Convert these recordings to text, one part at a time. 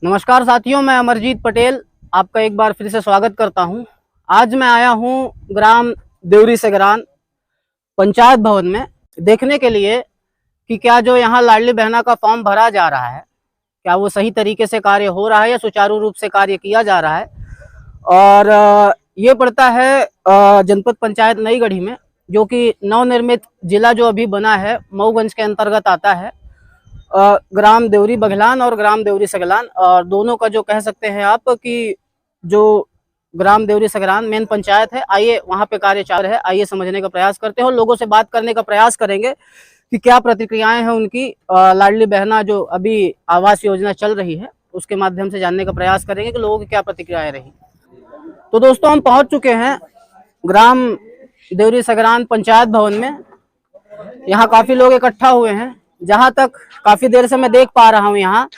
नमस्कार साथियों, मैं अमरजीत पटेल आपका एक बार फिर से स्वागत करता हूं। आज मैं आया हूं ग्राम देवरी सगरान पंचायत भवन में देखने के लिए कि क्या जो यहां लाडली बहना का फॉर्म भरा जा रहा है, क्या वो सही तरीके से कार्य हो रहा है या सुचारू रूप से कार्य किया जा रहा है। और ये पड़ता है जनपद पंचायत नई गढ़ी में, जो कि नवनिर्मित जिला जो अभी बना है मऊगंज के अंतर्गत आता है। ग्राम देवरी बघलान और ग्राम देवरी सगलान, और दोनों का जो कह सकते हैं आप कि जो ग्राम देवरी सगरान मेन पंचायत है, आइए वहां पे कार्य चालू है, आइए समझने का प्रयास करते हैं और लोगों से बात करने का प्रयास करेंगे कि क्या प्रतिक्रियाएं हैं उनकी। लाडली बहना जो अभी आवास योजना चल रही है उसके माध्यम से जानने का प्रयास करेंगे कि लोगों की क्या प्रतिक्रियाएं रही। तो दोस्तों, हम पहुंच चुके हैं ग्राम देवरी सगरान पंचायत भवन में। यहाँ काफी लोग इकट्ठा हुए हैं। जहां तक काफी देर से मैं देख पा रहा हूं यहाँ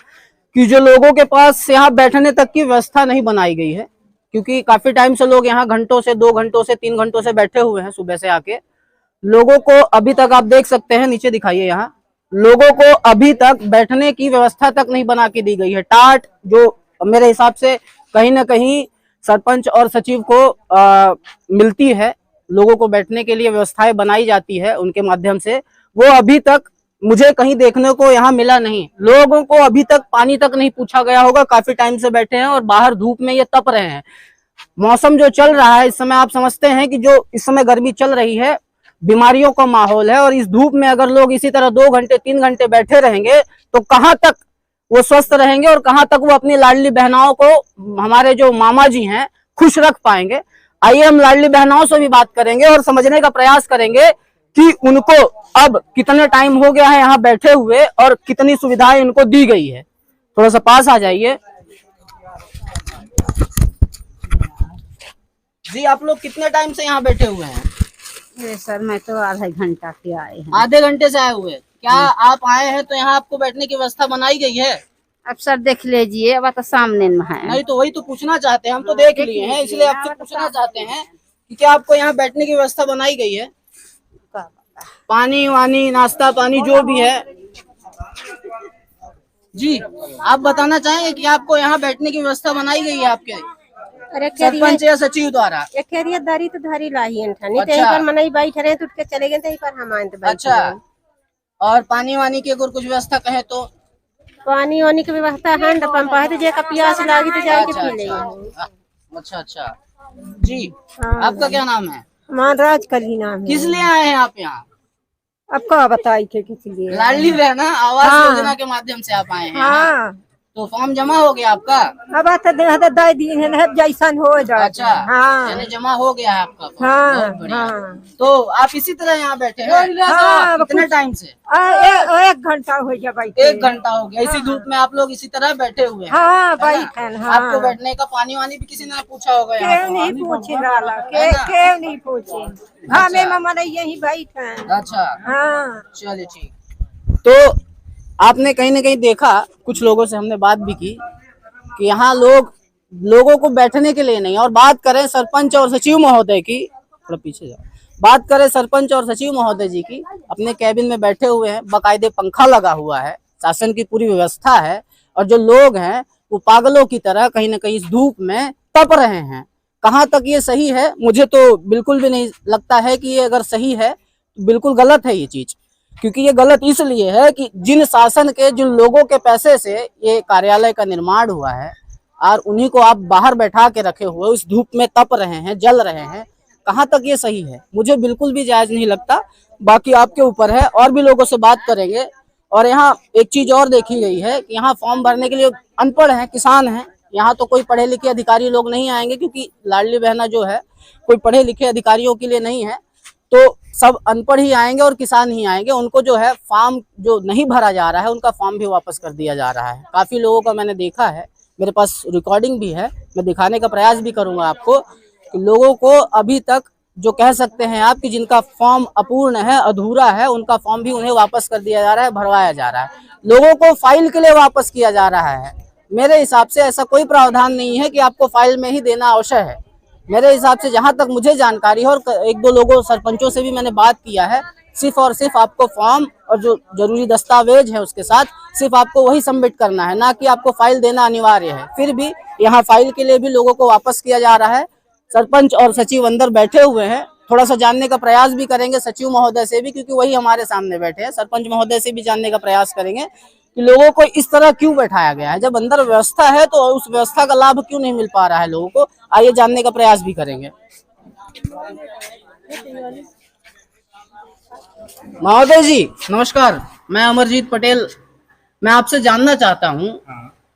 कि जो लोगों के पास यहाँ बैठने तक की व्यवस्था नहीं बनाई गई है, क्योंकि काफी टाइम से लोग यहाँ घंटों से 2 घंटों से 3 घंटों से बैठे हुए हैं सुबह से आके। लोगों को अभी तक आप देख सकते हैं, नीचे दिखाइए, यहाँ लोगों को अभी तक बैठने की व्यवस्था तक नहीं बना के दी गई है। टाट जो मेरे हिसाब से कहीं ना कहीं सरपंच और सचिव को मिलती है, लोगों को बैठने के लिए व्यवस्थाएं बनाई जाती है उनके माध्यम से, वो अभी तक मुझे कहीं देखने को यहाँ मिला नहीं। लोगों को अभी तक पानी तक नहीं पूछा गया होगा, काफी टाइम से बैठे हैं और बाहर धूप में ये तप रहे हैं। मौसम जो चल रहा है इस समय, आप समझते हैं कि जो इस समय गर्मी चल रही है, बीमारियों का माहौल है, और इस धूप में अगर लोग इसी तरह 2 घंटे 3 घंटे बैठे रहेंगे तो कहाँ तक वो स्वस्थ रहेंगे और कहाँ तक वो अपनी लाडली बहनाओं को, हमारे जो मामा जी हैं, खुश रख पाएंगे। आइए हम लाडली बहनाओं से भी बात करेंगे और समझने का प्रयास करेंगे कि उनको अब कितने टाइम हो गया है यहाँ बैठे हुए और कितनी सुविधाएं उनको दी गई है। थोड़ा सा पास आ जाइए जी। आप लोग कितने टाइम से यहाँ बैठे हुए हैं? सर मैं तो आधा घंटा के आए हैं। आधे घंटे से आए हुए। क्या आप आए हैं तो यहाँ आपको बैठने की व्यवस्था बनाई गई है? अब सर देख लीजिए, अब तो सामने में है। नहीं तो वही तो पूछना चाहते हैं, हम तो देख लिए हैं, इसलिए आपसे पूछना चाहते हैं कि क्या आपको यहाँ बैठने की व्यवस्था बनाई गई है? पानी वानी, नाश्ता पानी जो भी है जी, आप बताना चाहेंगे कि आपको यहाँ बैठने की व्यवस्था बनाई गई है आपके अरे सरपंच या सचिव द्वारा? दारी तो धारी लाही नहीं अच्छा। तो पर मनई बैठ रहे तो उठ के चले गए थे, पर हम आए तो अच्छा। और पानी वानी की अगर कुछ व्यवस्था कहे तो? पानी वानी की व्यवस्था है, पंप है तो जेका प्यास लागी तो जाके पी ले। अच्छा अच्छा जी। आपका क्या नाम है? मानराज कली नाम है। किस लिए आए हैं आप यहाँ? अब क्या बताई के किस लिए? लाडली बहना आवास योजना के माध्यम से आप आए हैं। हाँ, तो फॉर्म जमा हो गया आपका? अब तो दे दिन है जैसा हो जाए। अच्छा। हाँ, यानी जमा हो गया है आपका फॉर्म। हाँ, बहुत बढ़िया। हाँ। तो आप इसी तरह यहाँ बैठे हैं? हाँ, कितने टाइम से? 1 घंटा हो गया भाई। 1 घंटा हो गया। इसी धूप में आप लोग इसी तरह बैठे हुए हैं? हाँ भाई। आपको बैठने का पानी वानी भी किसी ने पूछा होगा? क्यों नहीं पूछे डाला, क्यों नहीं पूछे? हाँ, मैं मामा यही बैठे। अच्छा। हाँ, चलिए ठीक। तो आपने कहीं ना कहीं देखा, कुछ लोगों से हमने बात भी की कि यहाँ लोगों को बैठने के लिए नहीं। और बात करें सरपंच और सचिव महोदय की, थोड़ा पीछे जाओ, बात करें सरपंच और सचिव महोदय जी की, अपने कैबिन में बैठे हुए हैं, बाकायदे पंखा लगा हुआ है, शासन की पूरी व्यवस्था है, और जो लोग हैं वो पागलों की तरह कहीं ना कहीं इस धूप में तप रहे हैं। कहाँ तक ये सही है? मुझे तो बिल्कुल भी नहीं लगता है कि ये अगर सही है तो बिल्कुल गलत है ये चीज। क्योंकि ये गलत इसलिए है कि जिन शासन के, जिन लोगों के पैसे से ये कार्यालय का निर्माण हुआ है, और उन्हीं को आप बाहर बैठा के रखे हुए उस धूप में तप रहे हैं, जल रहे हैं। कहाँ तक ये सही है? मुझे बिल्कुल भी जायज नहीं लगता। बाकी आपके ऊपर है, और भी लोगों से बात करेंगे। और यहाँ एक चीज और देखी गई है कि यहाँ फॉर्म भरने के लिए अनपढ़ हैं, किसान हैं। यहाँ तो कोई पढ़े लिखे अधिकारी लोग नहीं आएंगे, क्योंकि लाडली बहना जो है कोई पढ़े लिखे अधिकारियों के लिए नहीं है। तो सब अनपढ़ ही आएंगे और किसान ही आएंगे। उनको जो है फॉर्म जो नहीं भरा जा रहा है, उनका फॉर्म भी वापस कर दिया जा रहा है। काफी लोगों का मैंने देखा है, मेरे पास रिकॉर्डिंग भी है, मैं दिखाने का प्रयास भी करूंगा आपको कि लोगों को अभी तक जो कह सकते हैं आप कि जिनका फॉर्म अपूर्ण है, अधूरा है, उनका फॉर्म भी उन्हें वापस कर दिया जा रहा है, भरवाया जा रहा है। लोगों को फाइल के लिए वापस किया जा रहा है। मेरे हिसाब से ऐसा कोई प्रावधान नहीं है कि आपको फाइल में ही देना आवश्यक है। मेरे हिसाब से, जहां तक मुझे जानकारी है, और 1-2 लोगों सरपंचों से भी मैंने बात किया है, सिर्फ और सिर्फ आपको फॉर्म और जो जरूरी दस्तावेज है उसके साथ सिर्फ आपको वही सबमिट करना है, ना कि आपको फाइल देना अनिवार्य है। फिर भी यहाँ फाइल के लिए भी लोगों को वापस किया जा रहा है। सरपंच और सचिव अंदर बैठे हुए हैं, थोड़ा सा जानने का प्रयास भी करेंगे सचिव महोदय से भी, क्योंकि वही हमारे सामने बैठे हैं। सरपंच महोदय से भी जानने का प्रयास करेंगे कि लोगों को इस तरह क्यों बैठाया गया है। जब अंदर व्यवस्था है तो उस व्यवस्था का लाभ क्यों नहीं मिल पा रहा है लोगों को, आइए जानने का प्रयास भी करेंगे। महोदय जी नमस्कार, मैं अमरजीत पटेल। मैं आपसे जानना चाहता हूँ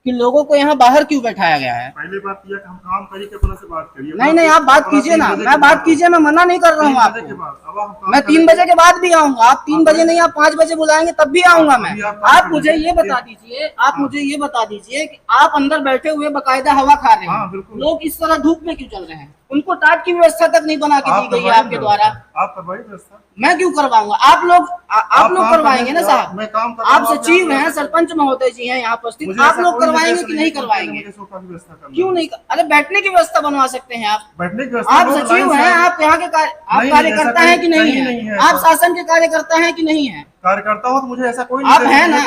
कि लोगों को यहाँ बाहर क्यों बैठाया गया है। पहले बात यह कि हम काम करिए कि अपने से बात करिए। नहीं आप बात कीजिए ना, मैं बात कीजिए, मैं मना नहीं कर रहा हूँ आपको। मैं 3 बजे के बाद भी आऊंगा। आप 3 बजे नहीं, आप 5 बजे बुलाएंगे तब भी आऊंगा मैं। आप मुझे ये बता दीजिए कि आप अंदर बैठे हुए बकायदा हवा खा रहे हैं, लोग इस तरह धूप में क्यों चल रहे हैं? उनको टाट की व्यवस्था तक नहीं बना के दी गई है आपके द्वारा। आप करवाइए व्यवस्था। मैं क्यों करवाऊंगा? आप लोग करवाएंगे ना साहब। मैं काम कर आप सचिव हैं, सरपंच महोदय जी हैं यहाँ उपस्थित, आप लोग करवाएंगे कि नहीं करवाएंगे? क्यों नहीं? अरे बैठने की व्यवस्था बनवा सकते हैं आप। बैठने की व्यवस्था आप सचिव हैं, आप यहाँ के कार्यकर्ता हैं कि नहीं है? आप शासन के कार्यकर्ता हैं कि नहीं है? कार्यकर्ता हो तो मुझे ऐसा कोई आप हैं ना?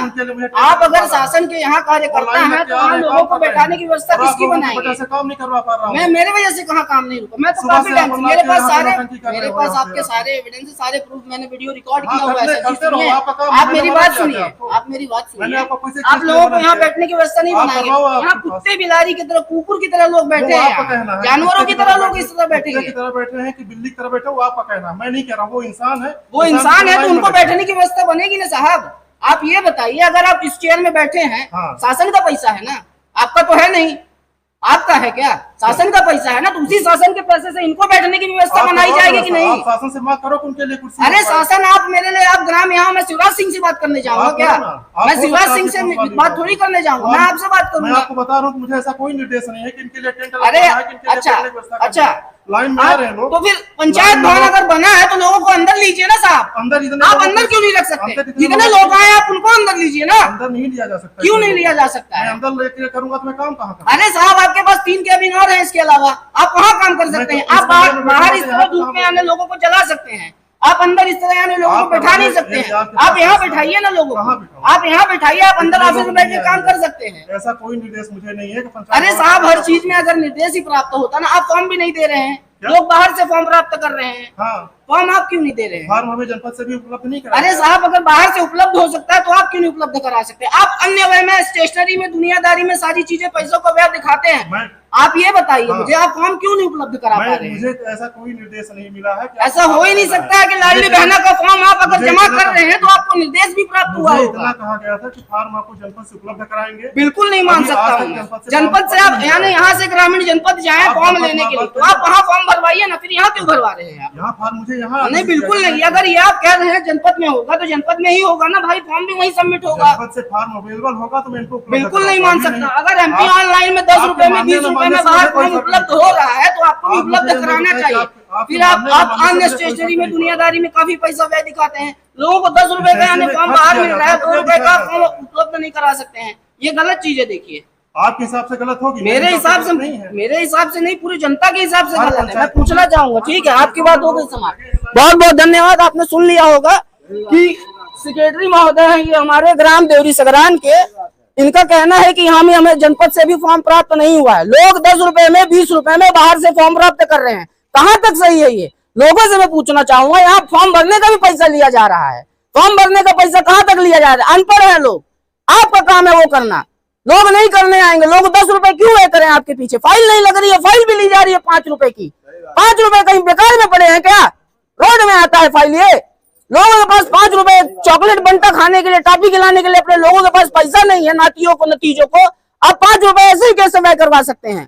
आप अगर शासन के यहाँ कार्यकर्ता हैं तो वहाँ लोगों को बैठाने की व्यवस्था किसकी बनाएंगे? काम नहीं करवा पा रहा हूँ मैं मेरे वजह से कहाँ काम नहीं रुका? मैं तो काफी टाइम से मेरे पास आपके सारे एविडेंस, सारे प्रूफ, मैंने वीडियो रिकॉर्ड किया हुआ है। आप मेरी बात सुनिए, आप लोगों को यहाँ बैठने की व्यवस्था नहीं बनाएंगे। यहाँ कुत्ते बिलारी की तरह, कुकुर की तरह लोग बैठे हैं, जानवरों की तरह लोग इस तरह बैठे हैं कि बिल्ली की तरह बैठे, वो आपका कहना, मैं नहीं कह रहा हूँ। वो इंसान है, तो उनको बैठने की व्यवस्था बनेगी ना साहब। आप ये बताइए, अगर आप इस चेयर में बैठे हैं, शासन का पैसा है ना, आपका तो है नहीं। आपका है क्या? शासन का पैसा है ना, तो उसी शासन के पैसे से इनको बैठने की व्यवस्था बनाई जाएगी कि नहीं? शासन से बात करो, उनके लिए कुर्सी। अरे शासन आप मेरे लिए, आप ग्राम यहाँ, मैं शिवराज सिंह से बात करने जाऊंगा क्या? मैं शिवराज सिंह से बात थोड़ी करने जाऊंगा, मैं आपसे बात करूंगा। मैं आपको बता रहा हूँ, मुझे ऐसा कोई निर्देश नहीं है कि इनके लिए टेंट। अरे अच्छा लाइन में आ रहे हैं लोग। तो फिर पंचायत भवन अगर बना है तो लोगों को अंदर लीजिए ना साहब। आप अंदर क्यों नहीं रख सकते? जितने लोग आए आप उनको अंदर लीजिए ना। अंदर नहीं लिया जा सकता। क्यों नहीं लिया जा सकता है? अंदर लेके करूंगा तो मैं काम कहाँ करूंगा? अरे साहब आपके पास 3 कैबिन और है, इसके अलावा आप वहाँ काम कर सकते हैं। आप बाहर इस तरह धूप में आने लोगों को जला सकते हैं, आप अंदर इस तरह आने लोगों को बैठा नहीं सकते हैं। आप यहाँ बैठाइए ना लोगों को, आप यहाँ बैठाइए, आप अंदर ऑफिस में बैठ के काम कर सकते हैं। ऐसा कोई निर्देश मुझे नहीं है कि अरे साहब हर चीज में अगर निर्देश ही प्राप्त होता ना, आप फॉर्म भी नहीं दे रहे हैं, लोग बाहर से फॉर्म प्राप्त कर रहे हैं। फॉर्म आप क्यों नहीं दे रहे हैं? फॉर्म हमें जनपद से भी उपलब्ध नहीं करा। अरे साहब अगर बाहर से उपलब्ध हो सकता है तो आप क्यों नहीं उपलब्ध करा सकते? आप अन्य वे में, स्टेशनरी में, दुनियादारी में सारी चीजें पैसों को व्यय दिखाते हैं। आप ये बताइए मुझे, आप फॉर्म क्यों नहीं उपलब्ध करा पा रहे हैं? मुझे ऐसा कोई निर्देश नहीं मिला है। ऐसा हो ही नहीं सकता है कि लाडली बहना का फॉर्म आप अगर जमा कर रहे हैं तो आपको निर्देश भी प्राप्त हुआ होगा। इतना कहा गया था कि फॉर्म आपको जनपद से उपलब्ध कराएंगे। बिल्कुल नहीं मान सकता हूँ। जनपद से आप यानी यहाँ से ग्रामीण जनपद जाए फॉर्म लेने के लिए, तो आप वहाँ फॉर्म भरवाइए ना, फिर यहाँ क्यों भरवा रहे हैं? यहाँ फॉर्म मुझे यहाँ नहीं, बिल्कुल नहीं। अगर ये आप कह रहे हैं जनपद में होगा तो जनपद में ही होगा ना भाई, फॉर्म भी वहीं सबमिट होगा। जनपद से फॉर्म अवेलेबल होगा तो मैं इनको बिल्कुल नहीं मान सकता। अगर एमपी ऑनलाइन में 10 रुपए में 20 रुपए में बाहर फॉर्म उपलब्ध हो रहा है तो आपको भी उपलब्ध कराना चाहिए। फिर आप अन्य स्टेशनरी में, दुनियादारी में काफी पैसा व्यय दिखाते हैं, लोगों को 10 रुपए का यानी फॉर्म बाहर मिल रहा है, 2 रुपए का फॉर्म उपलब्ध नहीं करा सकते हैं। ये गलत चीज है। देखिए आपके हिसाब से गलत होगी, मेरे हिसाब से नहीं है। मेरे हिसाब से नहीं, पूरी जनता के हिसाब से गलत है। मैं पूछना चाहूंगा, ठीक है आपकी बात हो गई समाप्त। बहुत बहुत धन्यवाद। आपने सुन लिया होगा कि सेक्रेटरी महोदय हैं ये हमारे ग्राम देवरी सगरान के। इनका कहना है कि हमें जनपद से भी फॉर्म प्राप्त नहीं हुआ है। लोग 10 रुपए में, 20 रुपए में बाहर से फॉर्म प्राप्त कर रहे हैं। कहाँ तक सही है ये? लोगों से मैं पूछना चाहूंगा, यहाँ फॉर्म भरने का भी पैसा लिया जा रहा है। फॉर्म भरने का पैसा कहाँ तक लिया जा रहा है? अनपढ़ है लोग, आपका काम है वो करना, लोग नहीं करने आएंगे। लोग 10 रुपए क्यों है करें आपके पीछे? फाइल नहीं लग रही है, फाइल भी ली जा रही है 5 रुपए की। 5 रुपए कहीं बेकार में पड़े हैं क्या? रोड में आता है फाइल। ये लोगों के पास 5 रुपए चॉकलेट बनता खाने के लिए, टॉफी खिलाने के लिए अपने लोगों के पास पैसा नहीं है, नातियों को, नतीजों को। आप 5 रुपए ऐसे ही कैसे व्यय करवा सकते हैं?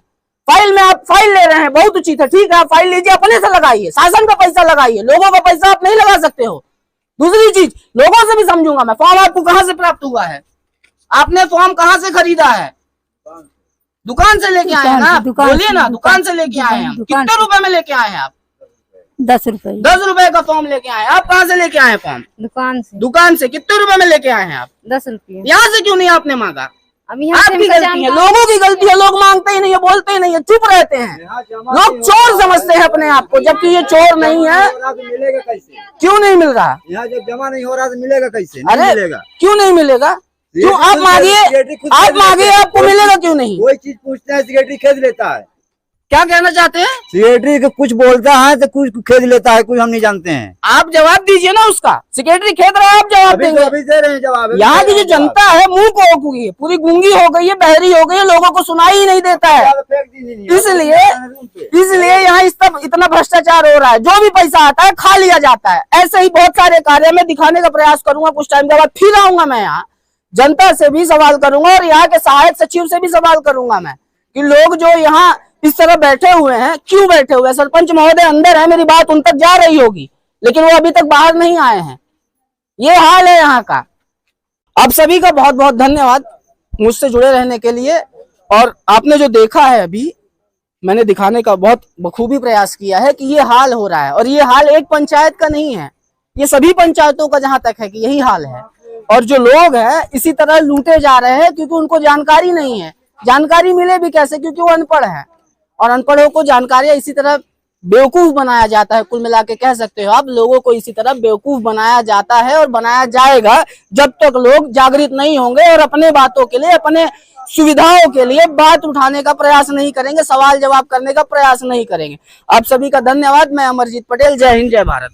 फाइल में आप फाइल ले रहे हैं, बहुत उचित है, ठीक है, आप फाइल लीजिए, अपने से लगाइए, शासन का पैसा लगाइए, लोगों का पैसा आप नहीं लगा सकते हो। दूसरी चीज, लोगों से भी समझूंगा मैं, फॉर्म आपको कहाँ से प्राप्त हुआ है? आपने फॉर्म कहाँ से खरीदा है? दुकान से लेके आए हैं ना? बोलिए ना, दुकान से लेके आए हैं। कितने रुपए में लेके आए हैं आप? 10 रुपए। 10 रुपए का फॉर्म लेके आए। आप कहाँ से लेके आए फॉर्म? दुकान से। दुकान से। कितने रुपए में लेके आए हैं आप? 10 रुपये। यहाँ से क्यों नहीं आपने मांगा? अब यहाँ से आपकी हमको गलती है, जानकारी- लोगों की गलती है, लोग मांगते ही नहीं है, बोलते ही नहीं है, चुप रहते हैं। लोग चोर समझते हैं अपने आप को, जबकि ये चोर नहीं है। मिलेगा कैसे? क्यों नहीं मिल रहा? यहाँ जब जमा नहीं हो रहा तो मिलेगा कैसे? अरे नहीं मिलेगा। क्यों नहीं मिलेगा? क्यों आप मांगिए, आप मांगिए, आपको मिलेगा क्यों नहीं? कोई चीज पूछते हैं सेक्रेटरी खेद लेता है। क्या कहना चाहते हैं? सेक्रेटरी को कुछ बोलता है तो कुछ खेद लेता है, कुछ हम नहीं जानते हैं। आप जवाब दीजिए ना उसका। सेक्रेटरी खेद रहा है, आप जवाब अभी तो देंगे। अभी दे रहे हैं जवाब। यहाँ की जो जनता है मुंह को हो गई है, पूरी गूंगी हो गई है, बहरी हो गई है, लोगों को सुनाई ही नहीं देता है। इसलिए यहाँ इतना भ्रष्टाचार हो रहा है। जो भी पैसा आता है खा लिया जाता है। ऐसे ही बहुत सारे कार्य में दिखाने का प्रयास करूंगा। कुछ टाइम के बाद फिर आऊंगा मैं यहाँ, जनता से भी सवाल करूंगा और यहाँ के सहायक सचिव से भी सवाल करूंगा मैं कि लोग जो यहाँ इस तरह बैठे हुए हैं, क्यों बैठे हुए हैं? सरपंच महोदय अंदर है, मेरी बात उन तक जा रही होगी, लेकिन वो अभी तक बाहर नहीं आए हैं। ये हाल है यहाँ का। आप सभी का बहुत बहुत धन्यवाद मुझसे जुड़े रहने के लिए। और आपने जो देखा है अभी, मैंने दिखाने का बहुत बखूबी प्रयास किया है कि ये हाल हो रहा है। और ये हाल एक पंचायत का नहीं है, ये सभी पंचायतों का जहां तक है कि यही हाल है। और जो लोग हैं इसी तरह लूटे जा रहे हैं क्योंकि उनको जानकारी नहीं है। जानकारी मिले भी कैसे? क्योंकि वो अनपढ़ है, और अनपढ़ों को जानकारियां इसी तरह बेवकूफ बनाया जाता है। कुल मिला के कह सकते हो आप, लोगों को इसी तरह बेवकूफ बनाया जाता है और बनाया जाएगा जब तक लोग जागृत नहीं होंगे और अपने बातों के लिए, अपने सुविधाओं के लिए बात उठाने का प्रयास नहीं करेंगे, सवाल जवाब करने का प्रयास नहीं करेंगे। आप सभी का धन्यवाद। मैं अमरजीत पटेल, जय हिंद, जय भारत।